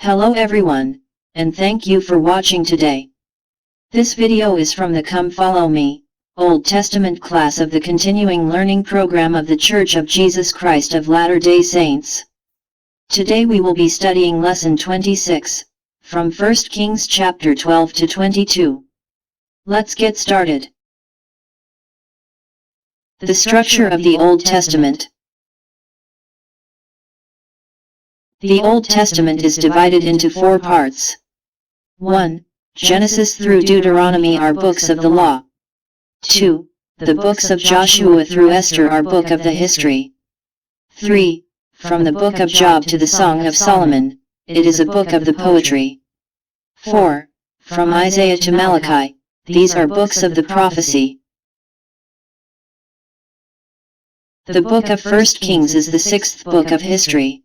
Hello everyone, and thank you for watching today. This video is from the Come Follow Me, Old Testament class of the Continuing Learning Program of the Church of Jesus Christ of Latter-day Saints. Today we will be studying Lesson 26, from 1 Kings chapter 12 to 22. Let's get started. The structure of the Old Testament. The Old Testament is divided into four parts. 1. Genesis through Deuteronomy are books of the law. 2. The books of Joshua through Esther are book of the history. 3. From the book of Job to the Song of Solomon, it is a book of the poetry. 4. From Isaiah to Malachi, these are books of the prophecy. The book of 1 Kings is the sixth book of history.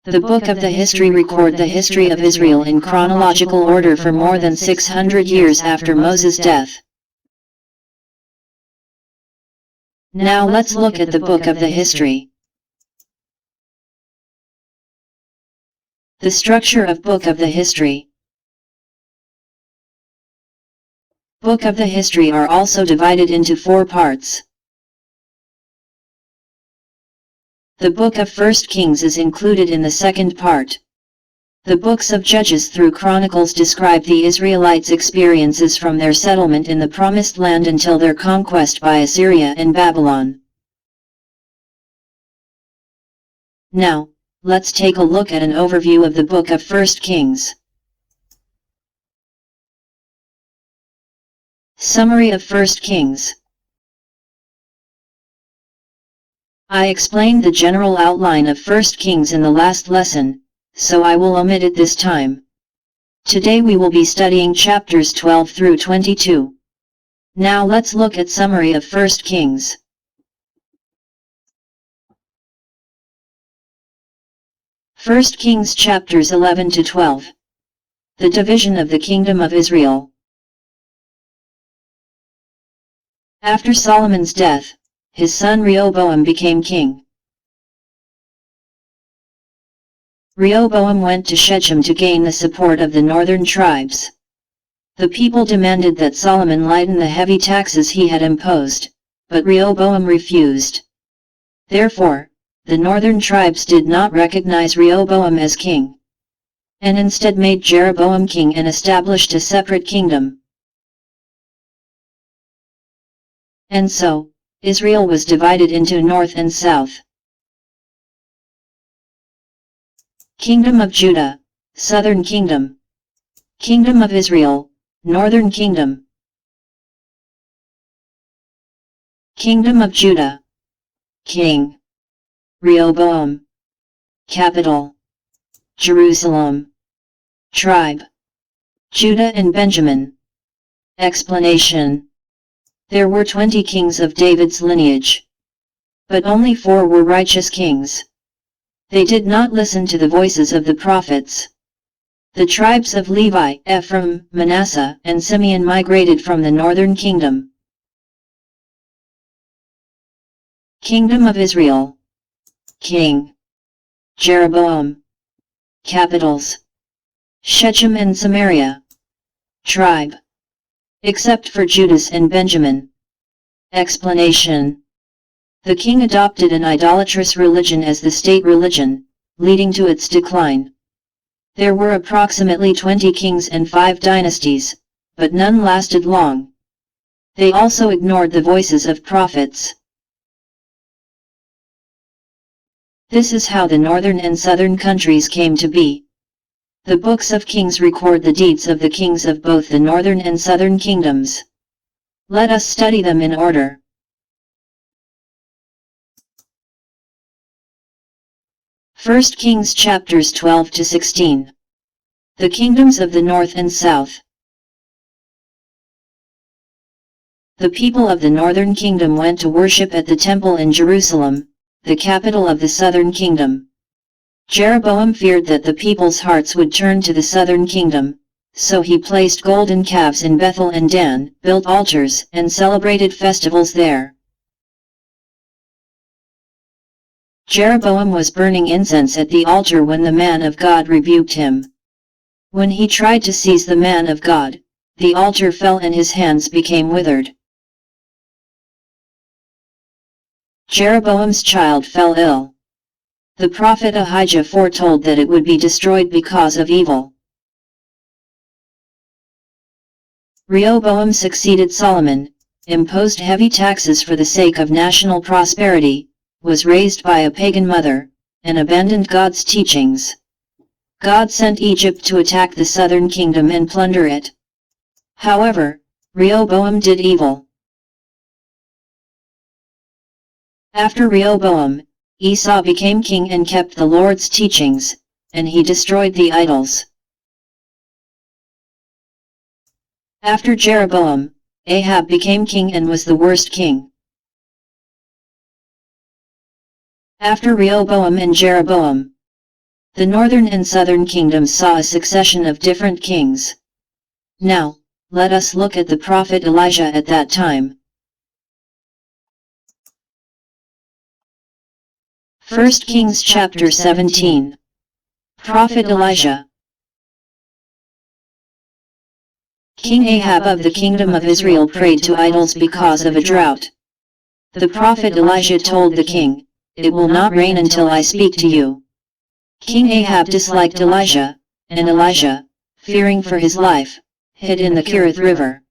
The book of the history record the history of Israel in chronological order for more than 600 years after Moses' death. Now let's look at the book of the history. The structure of book of the history. Book of the history are also divided into four parts. The book of 1 Kings is included in the second part. The books of Judges through Chronicles describe the Israelites' experiences from their settlement in the Promised Land until their conquest by Assyria and Babylon. Now, let's take a look at an overview of the book of 1 Kings. Summary of 1 Kings. I explained the general outline of 1 Kings in the last lesson, so I will omit it this time. Today we will be studying chapters 12 through 22. Now let's look at summary of 1 Kings. First Kings chapters 11 to 12. The division of the kingdom of Israel. After Solomon's death, his son Rehoboam became king. Rehoboam went to Shechem to gain the support of the northern tribes. The people demanded that Solomon lighten the heavy taxes he had imposed, but Rehoboam refused. Therefore, the northern tribes did not recognize Rehoboam as king, and instead made Jeroboam king and established a separate kingdom. And so, Israel was divided into north and south. Kingdom of Judah, Southern Kingdom. Kingdom of Israel, Northern Kingdom. Kingdom of Judah. King Rehoboam. Capital Jerusalem. Tribe Judah and Benjamin. Explanation. There were 20 kings of David's lineage, but only 4 were righteous kings. They did not listen to the voices of the prophets. The tribes of Levi, Ephraim, Manasseh, and Simeon migrated from the northern kingdom. Kingdom of Israel. King Jeroboam. Capitals Shechem and Samaria. Tribe except for Judas and Benjamin. Explanation. The king adopted an idolatrous religion as the state religion, leading to its decline. There were approximately 20 kings and 5 dynasties, but none lasted long. They also ignored the voices of prophets. This is how the northern and southern countries came to be. The books of Kings record the deeds of the kings of both the northern and southern kingdoms. Let us study them in order. First Kings chapters 12 to 16. The kingdoms of the north and south. The people of the northern kingdom went to worship at the temple in Jerusalem, the capital of the southern kingdom. Jeroboam feared that the people's hearts would turn to the southern kingdom, so he placed golden calves in Bethel and Dan, built altars, and celebrated festivals there. Jeroboam was burning incense at the altar when the man of God rebuked him, When he tried to seize the man of God, the altar fell and his hands became withered. Jeroboam's child fell ill. The prophet Ahijah foretold that it would be destroyed because of evil. Rehoboam succeeded Solomon, imposed heavy taxes for the sake of national prosperity, was raised by a pagan mother, and abandoned God's teachings. God sent Egypt to attack the southern kingdom and plunder it. However, Rehoboam did evil. After Rehoboam, Esau became king and kept the Lord's teachings, and he destroyed the idols. After Jeroboam, Ahab became king and was the worst king. After Rehoboam and Jeroboam, the northern and southern kingdoms saw a succession of different kings. Now, let us look at the prophet Elijah at that time. 1 Kings chapter 17. Prophet Elijah. King Ahab of the kingdom of Israel prayed to idols because of a drought. The prophet Elijah told the king, "It will not rain until I speak to you." King Ahab disliked Elijah, and Elijah, fearing for his life, hid in the Kerith River.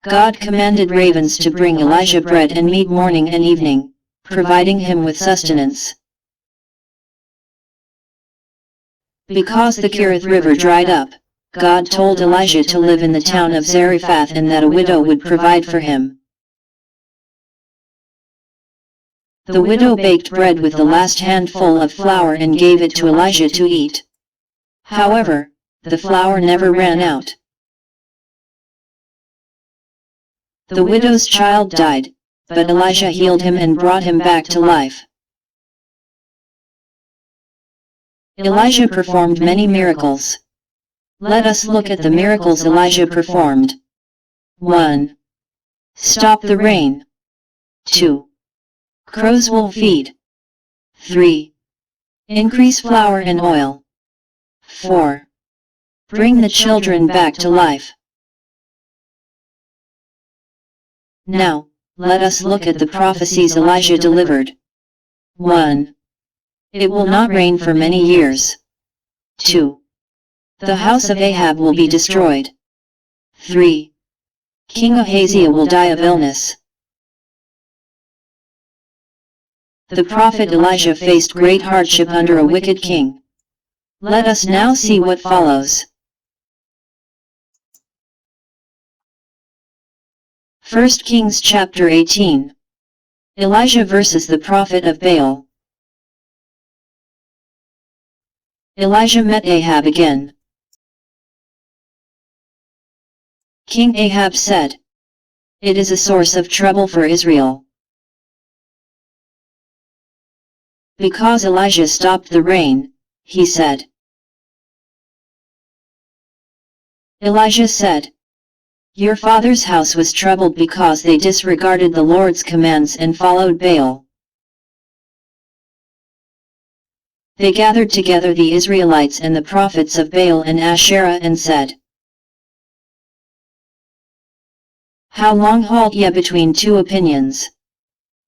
God commanded ravens to bring Elijah bread and meat morning and evening, providing him with sustenance. Because the Kerith River dried up, God told Elijah to live in the town of Zarephath and that a widow would provide for him. The widow baked bread with the last handful of flour and gave it to Elijah to eat. However, the flour never ran out. The widow's child died, but Elijah healed him and brought him back to life. Elijah performed many miracles. Let us look at the miracles Elijah performed. 1. Stop the rain. 2. Crows will feed. 3. Increase flour and oil. 4. Bring the children back to life. Now, let us look at the prophecies Elijah delivered. 1. It will not rain for many years. 2. The house of Ahab will be destroyed. 3. King Ahaziah will die of illness. The prophet Elijah faced great hardship under a wicked king. Let us now see what follows. 1 Kings chapter 18. Elijah versus the prophet of Baal. Elijah met Ahab again. King Ahab said, "It is a source of trouble for Israel." Because Elijah stopped the rain, he said. Elijah said, "Your father's house was troubled because they disregarded the Lord's commands and followed Baal." They gathered together the Israelites and the prophets of Baal and Asherah and said, "How long halt ye between two opinions?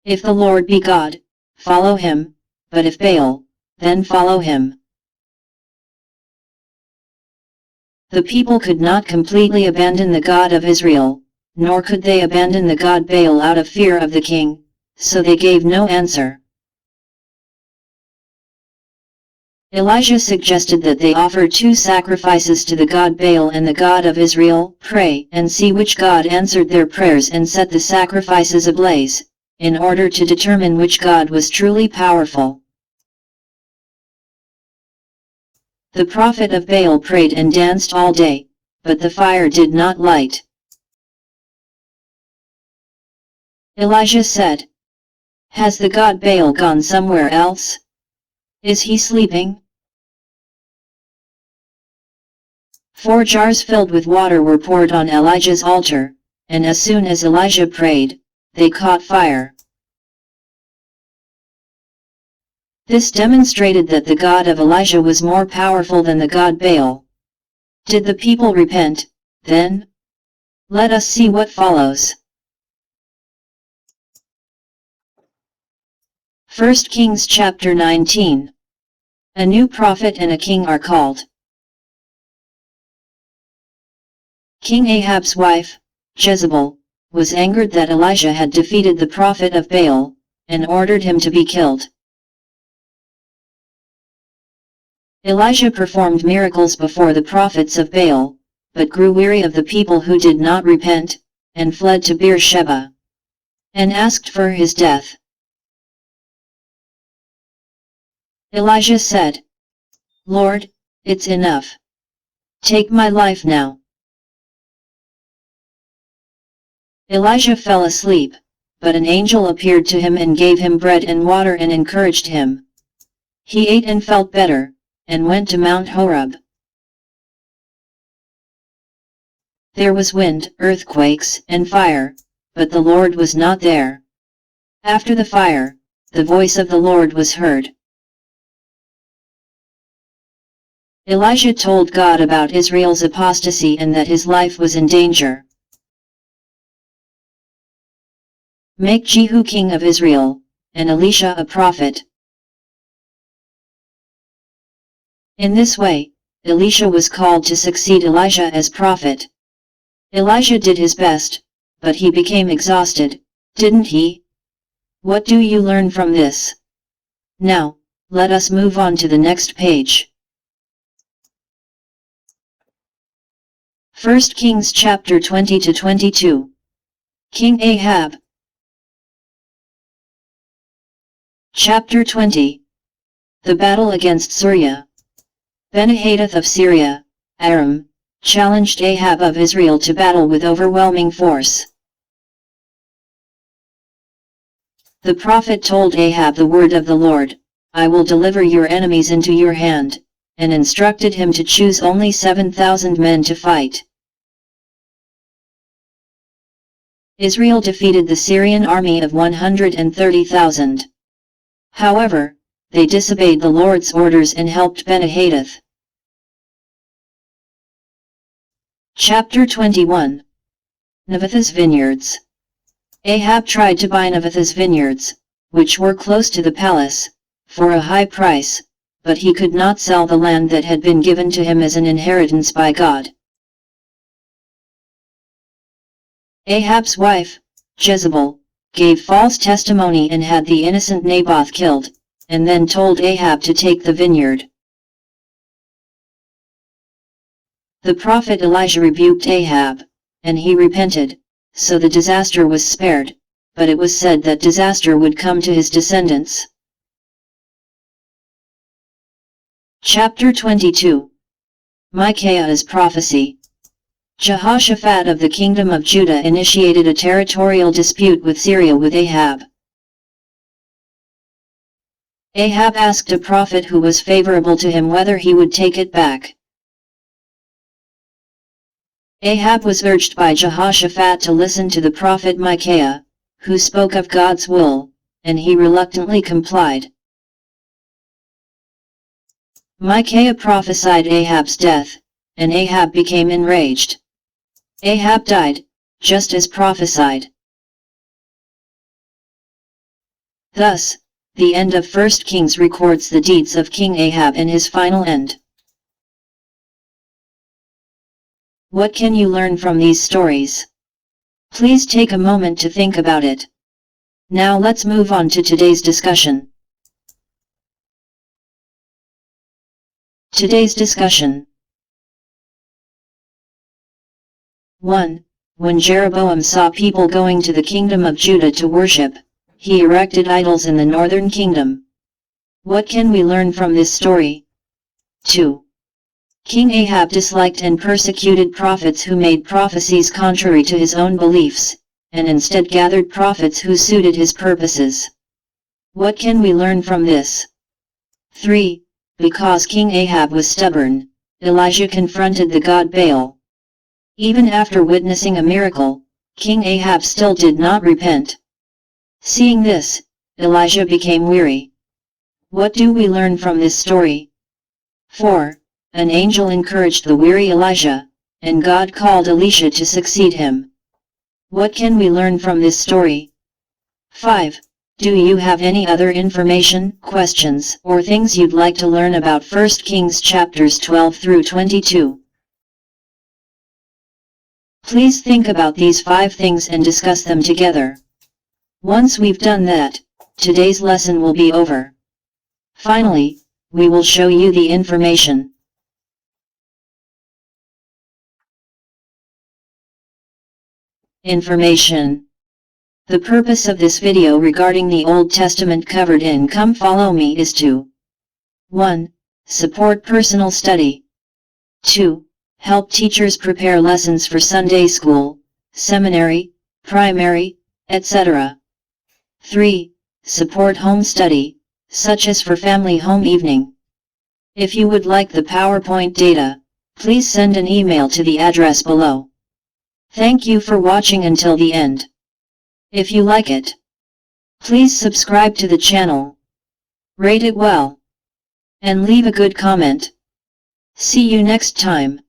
If the Lord be God, follow him, but if Baal, then follow him." The people could not completely abandon the God of Israel, nor could they abandon the god Baal out of fear of the king, so they gave no answer. Elijah suggested that they offer two sacrifices to the god Baal and the God of Israel, pray and see which God answered their prayers and set the sacrifices ablaze, in order to determine which God was truly powerful. The prophet of Baal prayed and danced all day, but the fire did not light. Elijah said, "Has the god Baal gone somewhere else? Is he sleeping?" 4 jars filled with water were poured on Elijah's altar, and as soon as Elijah prayed, they caught fire. This demonstrated that the God of Elijah was more powerful than the god Baal. Did the people repent, then? Let us see what follows. 1 Kings chapter 19. A new prophet and a king are called. King Ahab's wife, Jezebel, was angered that Elijah had defeated the prophet of Baal, and ordered him to be killed. Elijah performed miracles before the prophets of Baal, but grew weary of the people who did not repent, and fled to Beersheba, and asked for his death. Elijah said, "Lord, it's enough. Take my life now." Elijah fell asleep, but an angel appeared to him and gave him bread and water and encouraged him. He ate and felt better, and went to Mount Horeb. There was wind, earthquakes, and fire, but the Lord was not there. After the fire, the voice of the Lord was heard. Elijah told God about Israel's apostasy and that his life was in danger. Make Jehu king of Israel, and Elisha a prophet. In this way, Elisha was called to succeed Elijah as prophet. Elijah did his best, but he became exhausted, didn't he? What do you learn from this? Now, let us move on to the next page. 1 Kings chapter 20-22. King Ahab. Chapter 20. The battle against Syria. Ben-Hadad of Syria, Aram, challenged Ahab of Israel to battle with overwhelming force. The prophet told Ahab the word of the Lord, "I will deliver your enemies into your hand," and instructed him to choose only 7,000 men to fight. Israel defeated the Syrian army of 130,000. However, they disobeyed the Lord's orders and helped Ben-Hadad. Chapter 21. Naboth's vineyards. Ahab tried to buy Naboth's vineyards, which were close to the palace, for a high price, but he could not sell the land that had been given to him as an inheritance by God. Ahab's wife, Jezebel, gave false testimony and had the innocent Naboth killed, and then told Ahab to take the vineyard. The prophet Elijah rebuked Ahab, and he repented, so the disaster was spared, but it was said that disaster would come to his descendants. Chapter 22. Micaiah's prophecy. Jehoshaphat of the kingdom of Judah initiated a territorial dispute with Syria with Ahab. Ahab asked a prophet who was favorable to him whether he would take it back. Ahab was urged by Jehoshaphat to listen to the prophet Micaiah, who spoke of God's will, and he reluctantly complied. Micaiah prophesied Ahab's death, and Ahab became enraged. Ahab died, just as prophesied. Thus, the end of 1 Kings records the deeds of King Ahab and his final end. What can you learn from these stories? Please take a moment to think about it. Now let's move on to today's discussion. Today's discussion. 1. When Jeroboam saw people going to the kingdom of Judah to worship, he erected idols in the northern kingdom. What can we learn from this story? 2. King Ahab disliked and persecuted prophets who made prophecies contrary to his own beliefs, and instead gathered prophets who suited his purposes. What can we learn from this? 3. Because King Ahab was stubborn, Elijah confronted the god Baal. Even after witnessing a miracle, King Ahab still did not repent. Seeing this, Elijah became weary. What do we learn from this story? 4. an angel encouraged the weary Elijah, and God called Elisha to succeed him. What can we learn from this story? 5. Do you have any other information, questions, or things you'd like to learn about 1 Kings chapters 12 through 22? Please think about these 5 things and discuss them together. Once we've done that, today's lesson will be over. Finally, we will show you the information. Information. The purpose of this video regarding the Old Testament covered in Come Follow Me is to 1. Support personal study. 2. Help teachers prepare lessons for Sunday school, seminary, primary, etc. 3. Support home study, such as for family home evening. If you would like the PowerPoint data, please send an email to the address below. Thank you for watching until the end. If you like it, please subscribe to the channel, rate it well, and leave a good comment. See you next time.